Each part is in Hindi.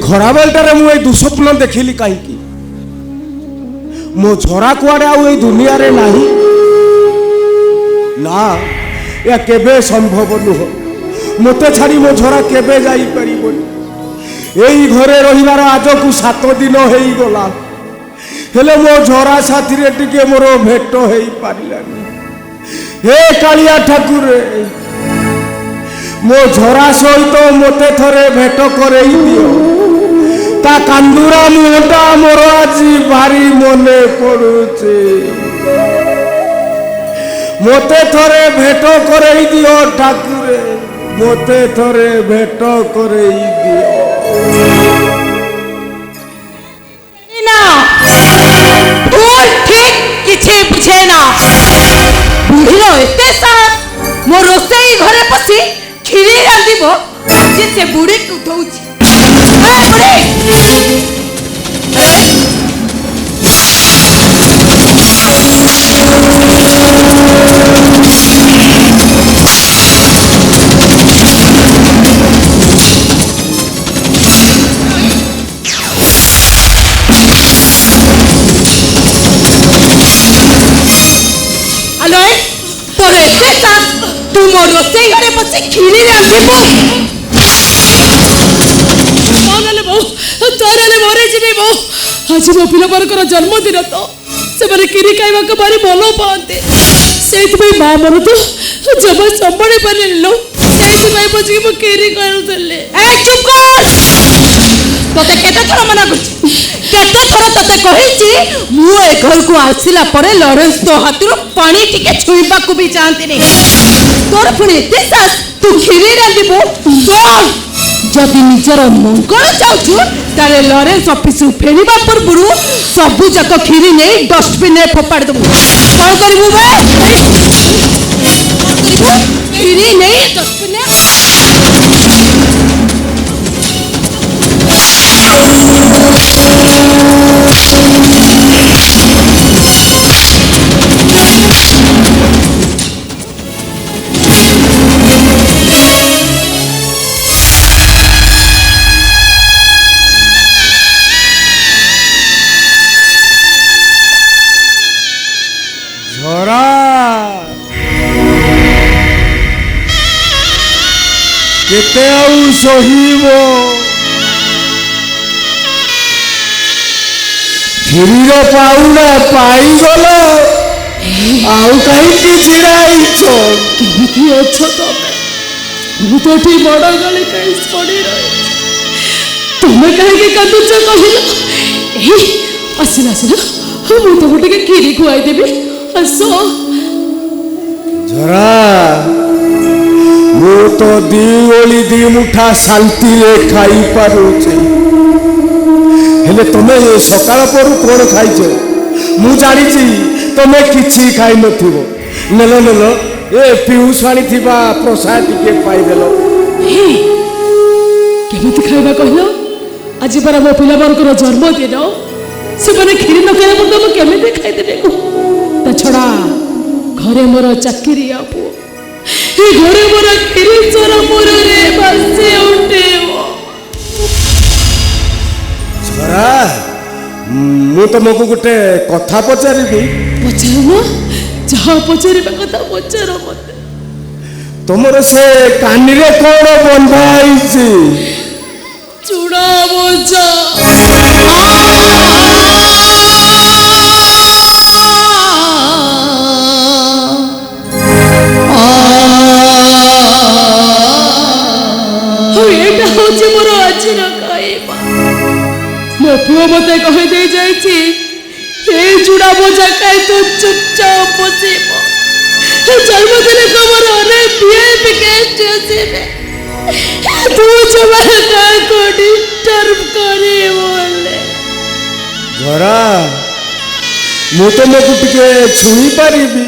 ଖରା ବେଳଟାରେ ମୁଁ ଏଇ ଦୁଃସ୍ୱପ୍ନ ଦେଖିଲି କାହିଁକି? ମୋ ଝରା କୁଆଡ଼େ ଆଉ ଏଇ ଦୁନିଆରେ ନାହିଁ। ନା, ଏହା କେବେ ସମ୍ଭବ ନୁହଁ। ମୋତେ ଛାଡ଼ି ମୋ ଝରା କେବେ ଯାଇପାରିବନି। ଏଇ ଘରେ ରହିବାର ଆଜକୁ 7 ଦିନ ହେଇଗଲା, ହେଲେ ମୋ ଝରା ସାଥିରେ ଟିକେ ମୋର ଭେଟ ହେଇପାରିଲାନି। ହେ କାଳିଆ ଠାକୁରେ, ମୋ ଝରା ସହିତ ମୋତେ ଥରେ ଭେଟ କରେଇ ଦିଅ। ତା କାନ୍ଦୁରା ମୁହଁଟା ମୋର ଆଜି ଭାରି ମନେ ପଡୁଛି। ମୋତେ ଥରେ ଭେଟ କରେଇ ଦିଅ ଠାକୁରେ, ମୋତେ ଥରେ ଭେଟ କରେଇ ଦିଅ। ठीक किछि बुझे ना। बुढ़ीर एते साहस मो रोसई घरे पसी खीरी रांधिबो जे से बुढ़ी को दउछि। ए बुढ़ी तू मो रोसई घरे पसी खीरी रांधिबो। मानले बो तोरले मोरे जिबे बो। आज मो पिला परकर जन्मदिन तो से माने खीरी खाइबा को बारी भलो पाते। सेति भाई मां मर तो जब संभाळे पालेलो सेति भाई पछि मो खीरी करथले। ए चुप कर। तोते केते थोर मना करछि, केते थोर तोते कहिछि मु ए घर को आसिला परे लॉरेंस तो हाथरो पानी टिके छुईबा को भी जानती नहीं। तोर पुणी एते सास तू खीरी रांधिबो। सुन, जदि निजर मंगल चाहछु तारे लॉरेंस ऑफिस फेरिबा पूर्वरु सबु जक खीरी नै डस्टबिन रे फोपाड़ दबु। कोन करिबु बे? खीरी नै डस्टबिन रे केते आउ सहिबो। खीरीर पाउना पाइगल आउ कहीं चिड़ाइछो। केमिति अछो तमे? मु तो ठी बड़ गली कहीं पड़ी रही। तुमे कहे के कांदुछ कहिल? एही आसिला आसिला मु तो गोटे के खीरी खुआई देबी। असो झरा, मु तो दी ओली दी मुठा शांति रे खाई पारुचे, हेले तमे सकाळ परू कोन खाइछो? मु जानिछि तमे किछि खाइ नथिबो। नेलो नेलो ए पिउस आनी थिबा प्रसाद टिके पाइ देलो। हे केमिति खाइबा कहिलो? आज पर मो पिला बरकर जन्मदिन से माने खीरी न खाइबा तो म केमिति खाइ देबे को? ता छडा घरे मोर चाकरी आपु ए घरे मोर खीरी चोरा मोर रे बसे उठेबो। झरा, मु तुमको गोटे कथा पचारिबी। पचारो जहा पचारिबा कथा पचारो मते। तुमर से कानी रे कोन बंधा आइछि? चूड़ा बोझा। मो पुओ मते कहि दे जाइछि ए चूड़ा बोझा खाइ तो चुपचाप बसिबो। जन्मदिन खबर रे वीआईपी गेस्ट आसीबे। तू जबर का को डिस्टर्ब करे बोले। झरा, मु तुमको टिके छुई पारिबी,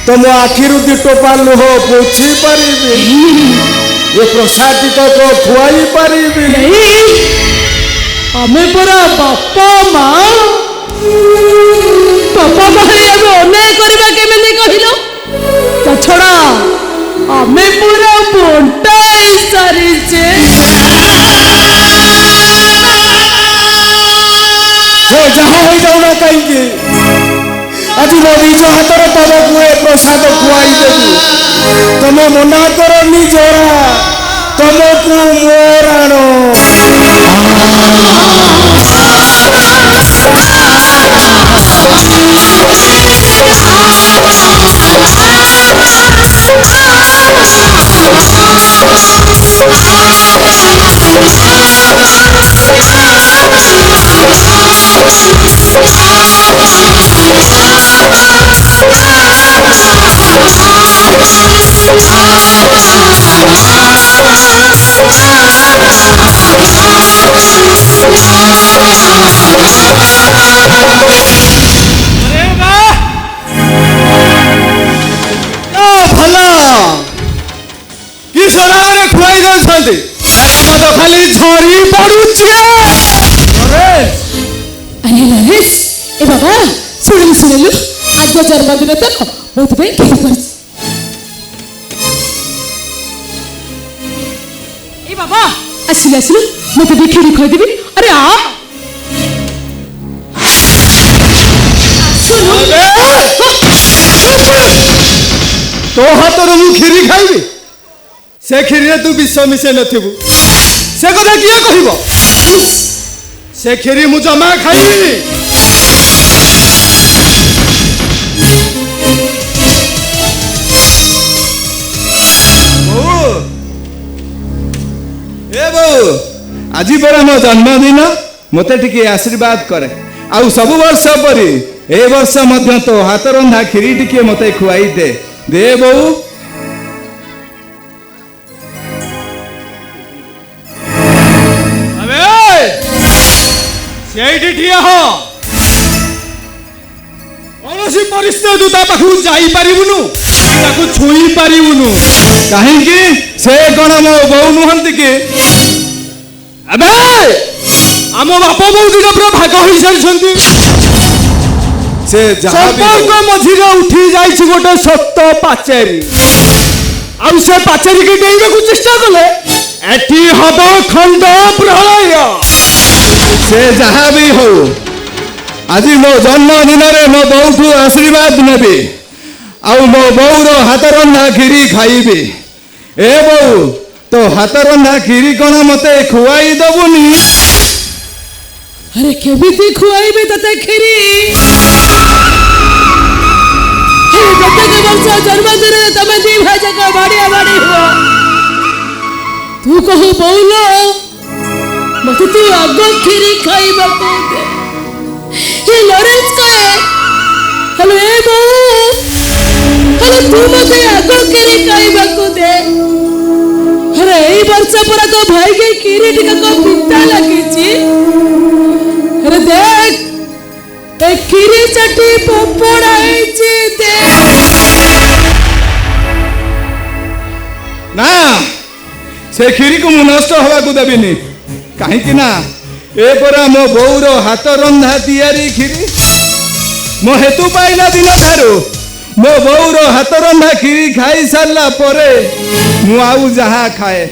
तुम आखिरु दी टोपा लुह पोछि पारिबी, ये प्रसाद को खुआई पारिबी। नहीं, हमें परा बापा माँ अन्याय करवा केमिति कहिलो? ता छड़ा हमें पूरा बंटा सारी कहीं आज मो निज हाथ तुमको ए प्रसाद खुआईदेवी तुम मना करनी जोरा तुमको मोराण खुआई दे खाली झरी पड़ुचे अरे नरेश ए बाबा शुणिलु आज तो जन्मदिन तो बहुत खीर कर ए बाबा आसिलु आसिलु मत भी खीर खुआदेवी अरे आ तो हाथ मु खीरी खाइबी से खीरी तू विष मिसे नथिबु से कथा किए कहब से खीरी मु जमा खाइबी बो आज पर मो जन्मदिन मत टिके आशीर्वाद करे आउ सब वर्ष परी ए वर्ष मध्य तो हाथ रंधा खीरी टिके मते खुआई दे दे बो कौन परिस्थिति ता पाखु जाई पारिबुनु ताकु छुई पारिबुनु काहे कि से कोन मो बौ नुहंती कि अबे आम बाप बौ दिन पूरा भाग होई सारिछंती से संपर्क मझिरे उठी जाइछि गोटे सत्त पाचेरी आउ से पाचेरी के डेइबा चेष्टा कले एठी हब खंड प्रलय से जहाँ भी हो आज मो जन्मदिन मो बौ आशीर्वाद नेबी आउ मो बौर हाथ रंधा खीरी खाइबी ए बौ तो हाथ रंधा खीरी कौन मते खुआई दबुनी अरे केमिति खुआइबे तते खीरी अरे प्रत्येक वर्ष जन्मदिन तमे दी भाई जक बाड़िया बाड़ी हो तू कहू बौलो मते तू आगो खीरी खाइबा को दे ये लॉरेंस का है हेलो ए बो हेलो तू मते आगो खीरी खाइबा को दे अरे ए वर्ष पर तो भाई के खीरी टिका को पिता लगी छी अरे देख ए खीरी चटी पोपड़ाई छी दे ना से खीरी को नष्ट हवा को देबिनी कहीं कि ना ए परा मो बौर हाथ रंधा तैयारी खीरी मो हेतु पाइला दिन ठारू मो बौर हाथ रंधा खीरी खाई सारला परे मु आउ जहा खाए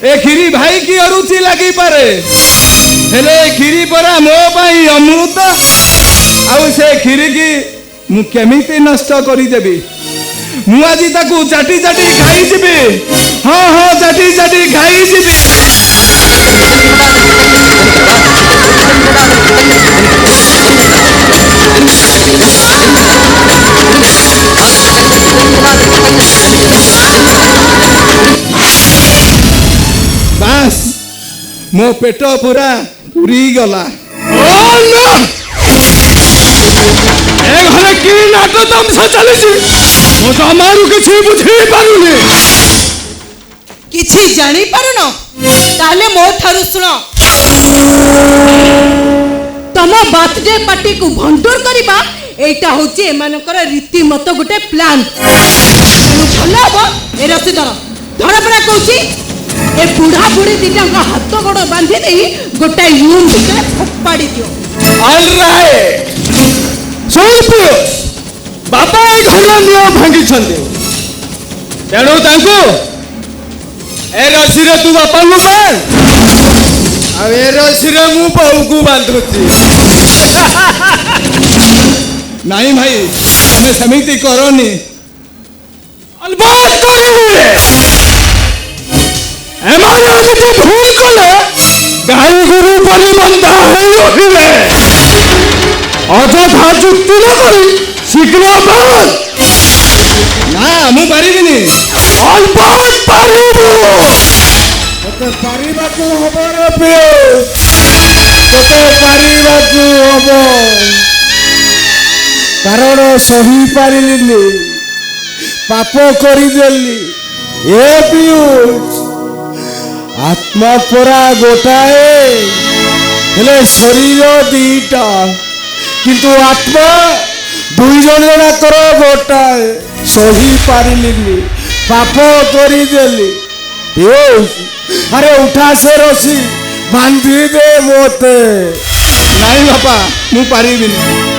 ए खीरी भाई की अरुचि लगी पारे हेले खीरी परा मो पाई अमृत आउ से खीरी की मु केमिति नष्ट करी देबी मु आज ताकू चाटी चाटी खाई जीबी हाँ हाँ चाटी चाटी खाई जीबी बास मो पेट पूरा पूरी गला ए घरे की नाटक तमसा चलीछि मो जमारू किछि बुझी पारुनी किछि जानी पारुन ताले मो थारु सुन तम बर्थडे पार्टी को भंडूर करिबा एटा होची एमानकर रीतिमत गोटे प्लान भलो हबो ए रसी धर धर परा कहूची ए बुढ़ा बुढ़ी दिटा हाथ गोड़ बांधी दे गोटे यूम भितर फोपाड़ी दियो ऑलराइट सोइपु बापा ए घर नियम भांगी छंदे तेणु तांको ए रसी रे तू बापा नु बांध ଆଉ ଏ ରସିରେ ମୁଁ ବୋଉକୁ ବାନ୍ଧୁଛି। ନାଇଁ ଭାଇ ତମେ ସେମିତି କରନି। ଆଲବାତ କରିବି। ଏମାନେ ଏମିତି ଭୁଲ କଲେ ଗାଈ ଗୋରୁ ପରି ବନ୍ଧା ହୋଇ ରହିବେ। ଅଯଥା ଯୁକ୍ତି ନ କରି ଶୀଘ୍ର ବାନ୍ଧ। ନା ମୁଁ ପାରିବିନି। ଆଲବାତ ପାରିବୁ। ତତେ ପାରିବାକୁ ହବ ରେ ପିଉସ। ତତେ ପାରିବାକୁ ହବ। କାରଣ ସହି ପାରିଲିନି, ପାପ କରିଦେଲି। ଏ ପିଉସ, ଆତ୍ମା ପରା ଗୋଟାଏ, ହେଲେ ଶରୀର ଦିଟା, କିନ୍ତୁ ଆତ୍ମା ଦୁଇ ଜଣ ଯାକର ଗୋଟାଏ। ସହି ପାରିଲିନି, ପାପ କରିଦେଲି। ପିଉସ, ଆରେ ଉଠା ସେ ରସି, ବାନ୍ଧି ଦେ ମୋତେ। ନାଇଁ ବାପା ମୁଁ ପାରିବିନି।